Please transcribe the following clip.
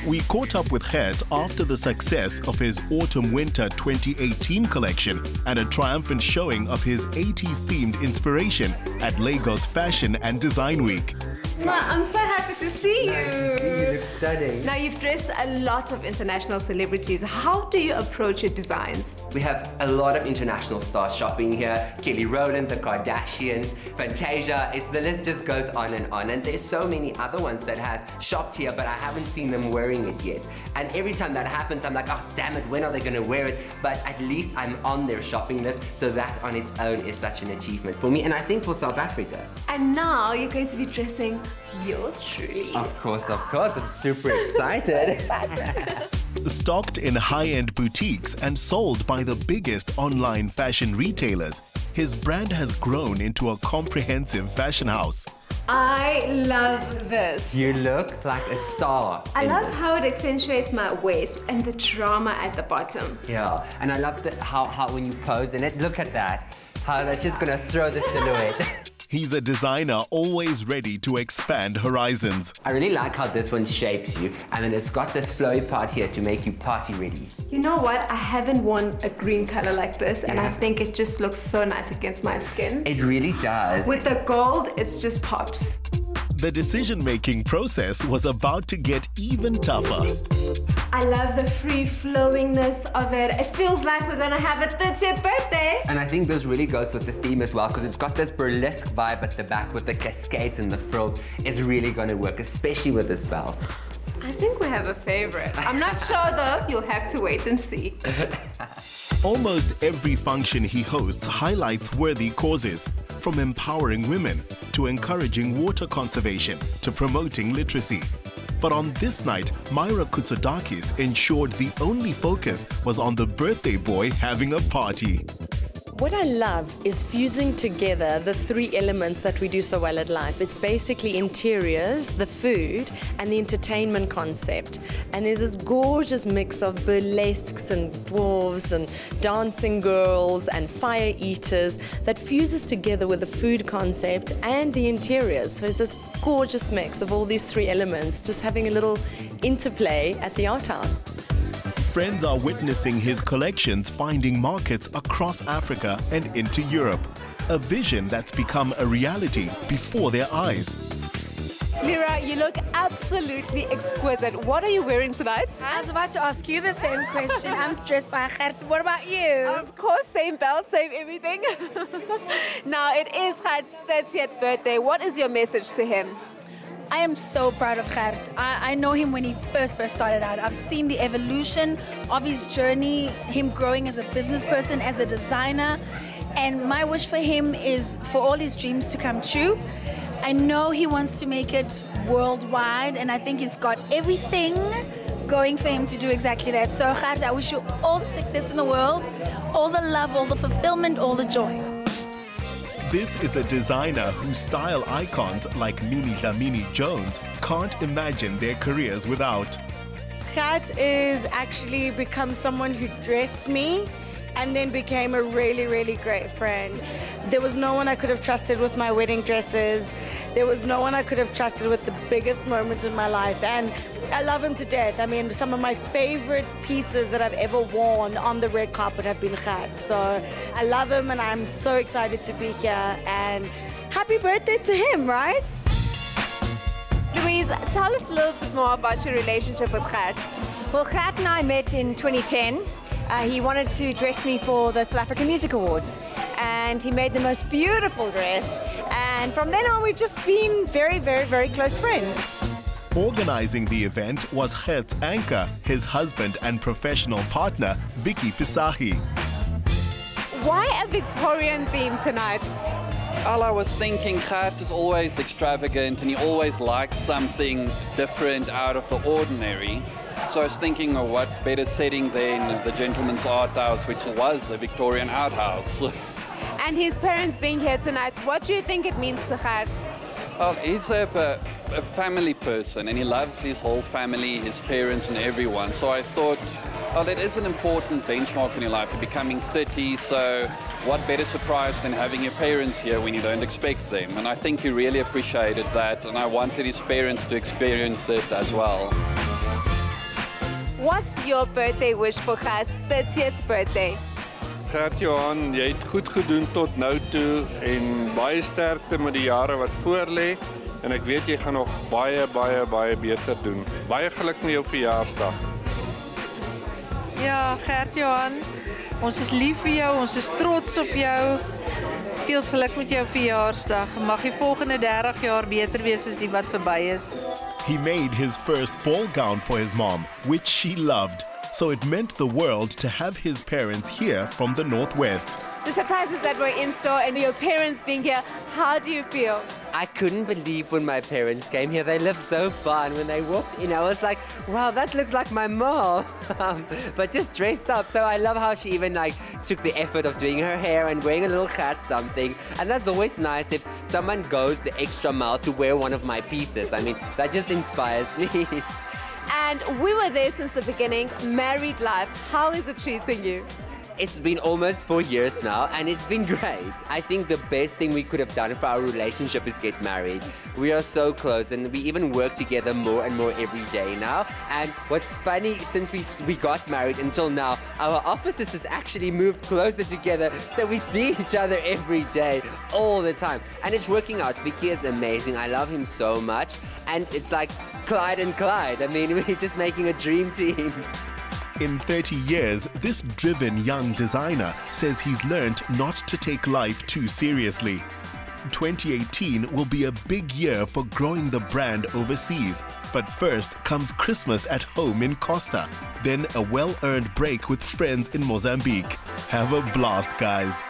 We caught up with Gert after the success of his Autumn-Winter 2018 collection and a triumphant showing of his 80s themed inspiration at Lagos Fashion and Design Week. I'm so happy to see you. Nice to see you. You look stunning. Now, you've dressed a lot of international celebrities. How do you approach your designs? We have a lot of international stars shopping here. Kelly Rowland, the Kardashians, Fantasia. The list just goes on. And there's so many other ones that has shopped here, but I haven't seen them wearing it yet. And every time that happens, I'm like, oh, damn it, when are they going to wear it? But at least I'm on their shopping list, so that on its own is such an achievement for me, and I think for South Africa. And now you're going to be dressing yours truly. Of course, I'm super excited. Stocked in high-end boutiques and sold by the biggest online fashion retailers, his brand has grown into a comprehensive fashion house. I love this. You look like a star. I love how it accentuates my waist and the drama at the bottom. Yeah, and I love how when you pose in it, look at that. How that's just gonna throw the silhouette. He's a designer always ready to expand horizons. I really like how this one shapes you, and then it's got this flowy part here to make you party ready. You know what? I haven't worn a green color like this, and I think it just looks so nice against my skin. It really does. With the gold, it just pops. The decision-making process was about to get even tougher. I love the free-flowingness of it. It feels like we're gonna have a 30th birthday. And I think this really goes with the theme as well, because it's got this burlesque vibe at the back with the cascades and the frills. It's really gonna work, especially with this belt. I think we have a favorite. I'm not sure though, you'll have to wait and see. Almost every function he hosts highlights worthy causes, from empowering women to encouraging water conservation to promoting literacy. But on this night, Maira Koutsoudakis ensured the only focus was on the birthday boy having a party. What I love is fusing together the three elements that we do so well at Life. It's basically interiors, the food, and the entertainment concept. And there's this gorgeous mix of burlesques and dwarves and dancing girls and fire eaters that fuses together with the food concept and the interiors. So it's this gorgeous mix of all these three elements, just having a little interplay at the art house. Friends are witnessing his collections finding markets across Africa and into Europe. A vision that's become a reality before their eyes. Lira, you look absolutely exquisite. What are you wearing tonight? I was about to ask you the same question. I'm dressed by Gert. What about you? Of course, same belt, same everything. Now, it is Gert's 30th birthday. What is your message to him? I am so proud of Gert. I know him when he first started out. I've seen the evolution of his journey, him growing as a business person, as a designer. And my wish for him is for all his dreams to come true. I know he wants to make it worldwide, and I think he's got everything going for him to do exactly that. So Gert, I wish you all the success in the world, all the love, all the fulfillment, all the joy. This is a designer whose style icons like Minnie Dlamini Jones can't imagine their careers without. Gert is actually become someone who dressed me and then became a really, really great friend. There was no one I could have trusted with my wedding dresses. There was no one I could have trusted with the biggest moments in my life, and I love him to death. I mean, some of my favorite pieces that I've ever worn on the red carpet have been Gert. So I love him, and I'm so excited to be here, and happy birthday to him, right? Louise, tell us a little bit more about your relationship with Gert. Well, Gert and I met in 2010. He wanted to dress me for the South African Music Awards, and he made the most beautiful dress, and from then on we've just been very, very, very close friends. Organizing the event was Gert's anchor, his husband and professional partner, Vicky Fisahi. Why a Victorian theme tonight? All I was thinking, Gert is always extravagant and he always likes something different, out of the ordinary. So I was thinking, oh, what better setting than the Gentleman's Art House, which was a Victorian outhouse. And his parents being here tonight, what do you think it means to Gert? Well, he's a family person and he loves his whole family, his parents and everyone. So I thought, well, it is an important benchmark in your life. You're becoming 30, so what better surprise than having your parents here when you don't expect them? And I think he really appreciated that, and I wanted his parents to experience it as well. What's your birthday wish for Gert's 30th birthday? Gert Johan, jy het goed gedoen tot nou toe en baie sterkte met die jare wat voorlê en ek weet jy gaan nog baie beter doen. Baie geluk met jou verjaarsdag. Ja, Gert Johan, ons is lief vir jou, ons is trots op jou. Veel geluk met jou verjaarsdag. Mag die volgende 30 jaar beter wees as die wat verby is. He made his first ball gown for his mom, which she loved. So it meant the world to have his parents here from the Northwest. The surprises that were in store and your parents being here, how do you feel? I couldn't believe when my parents came here. They lived so far, and when they walked in, I was like, wow, that looks like my mom. But just dressed up. So I love how she even took the effort of doing her hair and wearing a little hat something. And that's always nice if someone goes the extra mile to wear one of my pieces. I mean, that just inspires me. And we were there since the beginning, married life. How is it treating you? It's been almost 4 years now, and it's been great. I think the best thing we could have done for our relationship is get married. We are so close, and we even work together more and more every day now. And what's funny, since we got married until now, our offices has actually moved closer together, so we see each other every day, all the time. And it's working out. Vicky is amazing. I love him so much. And it's like Clyde and Clyde. I mean, we're just making a dream team. In 30 years, this driven young designer says he's learned not to take life too seriously. 2018 will be a big year for growing the brand overseas. But first comes Christmas at home in Costa, then a well-earned break with friends in Mozambique. Have a blast, guys.